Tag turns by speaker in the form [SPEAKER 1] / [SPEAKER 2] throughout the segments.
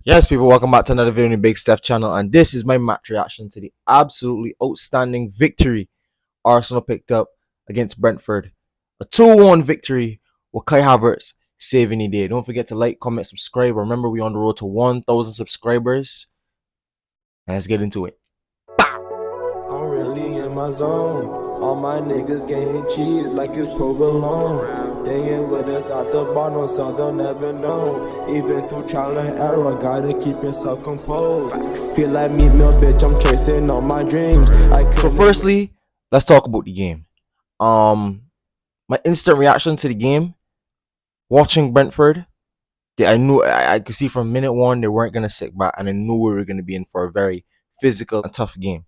[SPEAKER 1] Yes, people, welcome back to another video on the Big Steph channel, and this is my match reaction to the absolutely outstanding victory Arsenal picked up against Brentford. A 2-1 victory with Kai Havertz saving the day. Don't forget to like, comment, subscribe. Remember, we're on the road to 1,000 subscribers. And let's get into it.
[SPEAKER 2] I'm really in my zone. All my niggas getting cheese like it's provolone. They ain't with us at the bottom, so they'll never know. Even through trial and error, gotta keep yourself composed. Feel like me, little bitch, I'm chasing all my dreams.
[SPEAKER 1] So firstly, let's talk about the game. My instant reaction to the game, watching Brentford, I knew I could see from minute one they weren't gonna sit back, and I knew we were gonna be in for a very physical and tough game.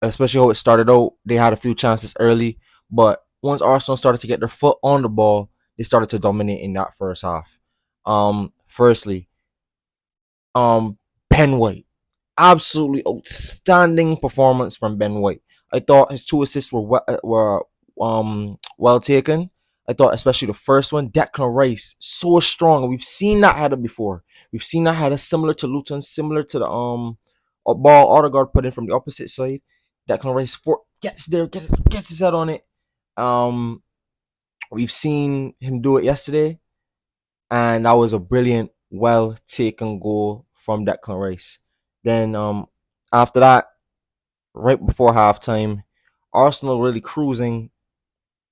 [SPEAKER 1] Especially how it started out, they had a few chances early, but once Arsenal started to get their foot on the ball, they started to dominate in that first half. Firstly, Ben White, absolutely outstanding performance from Ben White. I thought his 2 assists were well taken. I thought especially the first one, Declan Rice, so strong. We've seen that header before. We've seen that header similar to Luton, similar to the ball Odegaard put in from the opposite side. Declan Rice gets there, gets his head on it. We've seen him do it yesterday, and that was a brilliant, well taken goal from Declan Rice. Then after that, right before halftime, Arsenal really cruising.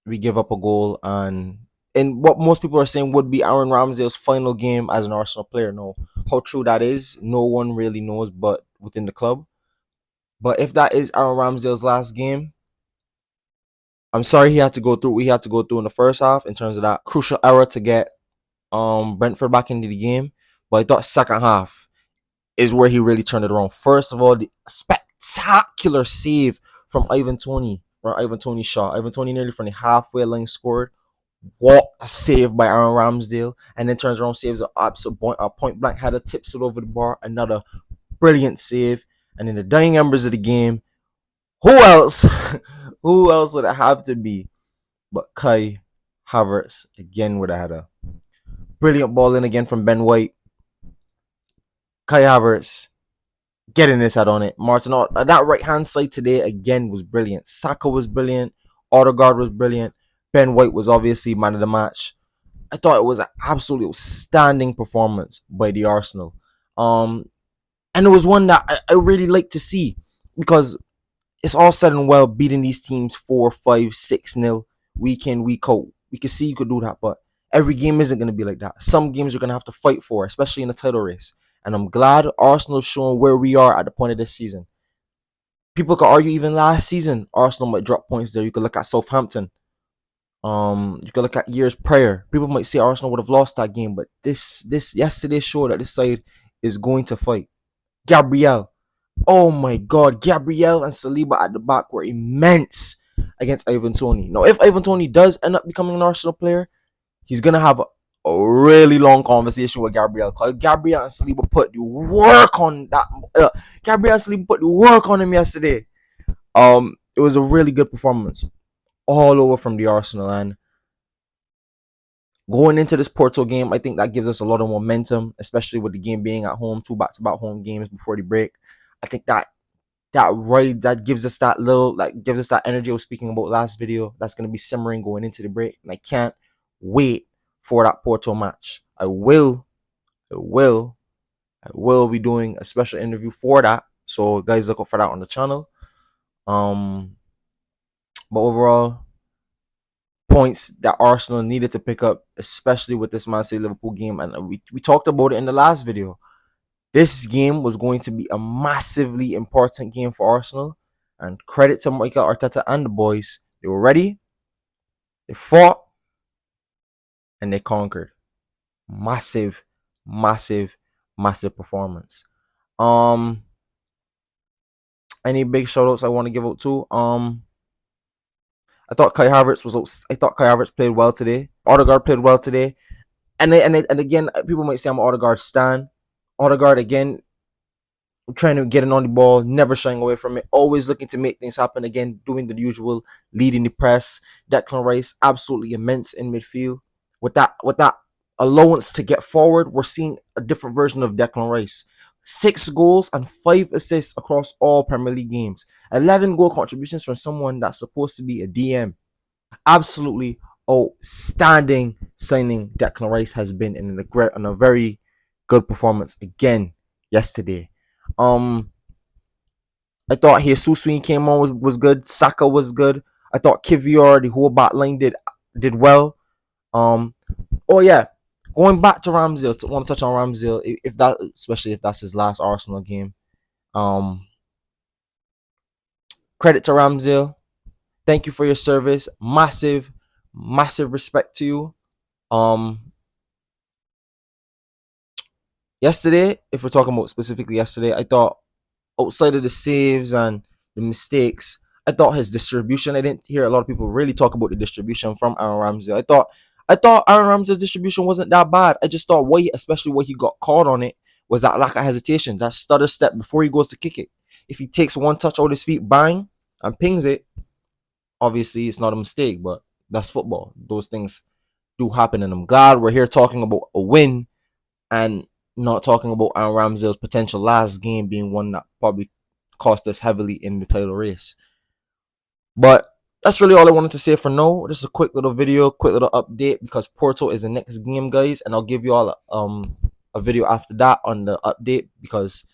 [SPEAKER 1] We give up a goal, and in what most people are saying would be Aaron Ramsdale's final game as an Arsenal player. No, how true that is, no one really knows, but within the club. But if that is Aaron Ramsdale's last game, I'm sorry he had to go through what he had to go through in the first half in terms of that crucial error to get Brentford back into the game. But I thought second half is where he really turned it around. First of all, the spectacular save from Ivan Toney, or Ivan Toney's shot. Ivan Toney nearly from the halfway line scored. What a save by Aaron Ramsdale, and then turns around, saves a point blank header, tips it over the bar. Another brilliant save. And in the dying embers of the game, who else? Who else would it have to be but Kai Havertz again with a header? Brilliant ball in again from Ben White. Kai Havertz getting his head on it. Martin, that right hand side today again was brilliant. Saka was brilliant. Odegaard was brilliant. Ben White was obviously man of the match. I thought it was an absolutely outstanding performance by the Arsenal. And it was one that I really like to see, because it's all said and well beating these teams 4, 5, 6-0 week in, week out. We can see you could do that, but every game isn't going to be like that. Some games you're going to have to fight for, especially in the title race. And I'm glad Arsenal's showing where we are at the point of this season. People could argue even last season Arsenal might drop points there. You could look at Southampton. You could look at years prior. People might say Arsenal would have lost that game, but this yesterday showed that this side is going to fight. Gabriel, oh my God, Gabriel and Saliba at the back were immense against Ivan Toney. Now, if Ivan Toney does end up becoming an Arsenal player, he's gonna have a really long conversation with Gabriel, because Gabriel and Saliba put the work on that. Gabriel and Saliba put the work on him yesterday. It was a really good performance all over from the Arsenal, and going into this Porto game, I think that gives us a lot of momentum, especially with the game being at home, 2 back-to-back home games before the break. I think that gives us that energy I was speaking about last video. That's gonna be simmering going into the break, and I can't wait for that Porto match. I will be doing a special interview for that, so guys, look out for that on the channel. But overall, points that Arsenal needed to pick up, especially with this Man City Liverpool game, and we talked about it in the last video. This game was going to be a massively important game for Arsenal, and credit to Mikel Arteta and the boys. They were ready, they fought, and they conquered. Massive performance. Any big shout outs I want to give out to? I thought Kai Havertz played well today. Odegaard played well today. And again, people might say I'm an Odegaard stan. Odegaard, again, trying to get in on the ball, never shying away from it, always looking to make things happen. Again, doing the usual, leading the press. Declan Rice, absolutely immense in midfield. With that allowance to get forward, we're seeing a different version of Declan Rice. 6 goals and 5 assists across all Premier League games. 11 goal contributions from someone that's supposed to be a DM. Absolutely outstanding signing Declan Rice has been in a very good performance again yesterday. Um, I thought Jesus when he came on was good. Saka was good. I thought Kivior, the whole back line did well. Um, oh yeah, going back to Ramsdale, want to touch on Ramsdale, if that, especially if that's his last Arsenal game. Um, Credit to Ramsdale. Thank you for your service. Massive respect to you. Um, Yesterday, if we're talking about specifically yesterday, I thought outside of the saves and the mistakes, I thought his distribution. I didn't hear a lot of people really talk about the distribution from Aaron Ramsey. I thought Aaron Ramsey's distribution wasn't that bad. I just thought especially what he got caught on it, was that lack of hesitation, that stutter step before he goes to kick it. If he takes one touch out his feet, bang, and pings it, obviously it's not a mistake, but that's football. Those things do happen, and I'm glad we're here talking about a win and not talking about Aaron Ramsdale's potential last game being one that probably cost us heavily in the title race. But that's really all I wanted to say for now. Just a quick little video, quick little update, because Porto is the next game, guys, and I'll give you all a video after that on the update, because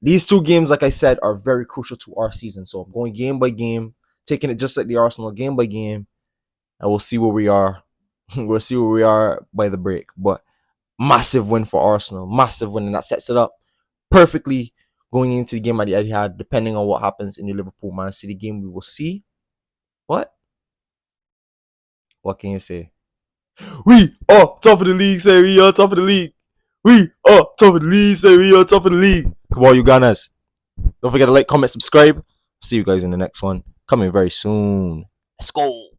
[SPEAKER 1] these 2 games, like I said, are very crucial to our season. So I'm going game by game, taking it just like the Arsenal, game by game, and we'll see where we are. We'll see where we are by the break. But massive win for Arsenal, massive win, and that sets it up perfectly going into the game at the Etihad. Depending on what happens in the Liverpool Man City game, we will see. What can you say? We are top of the league. Say we are top of the league. We are top of the league. Say we are top of the league. Come on, you Gunners! Don't forget to like, comment, subscribe. See you guys in the next one. Coming very soon. Let's go.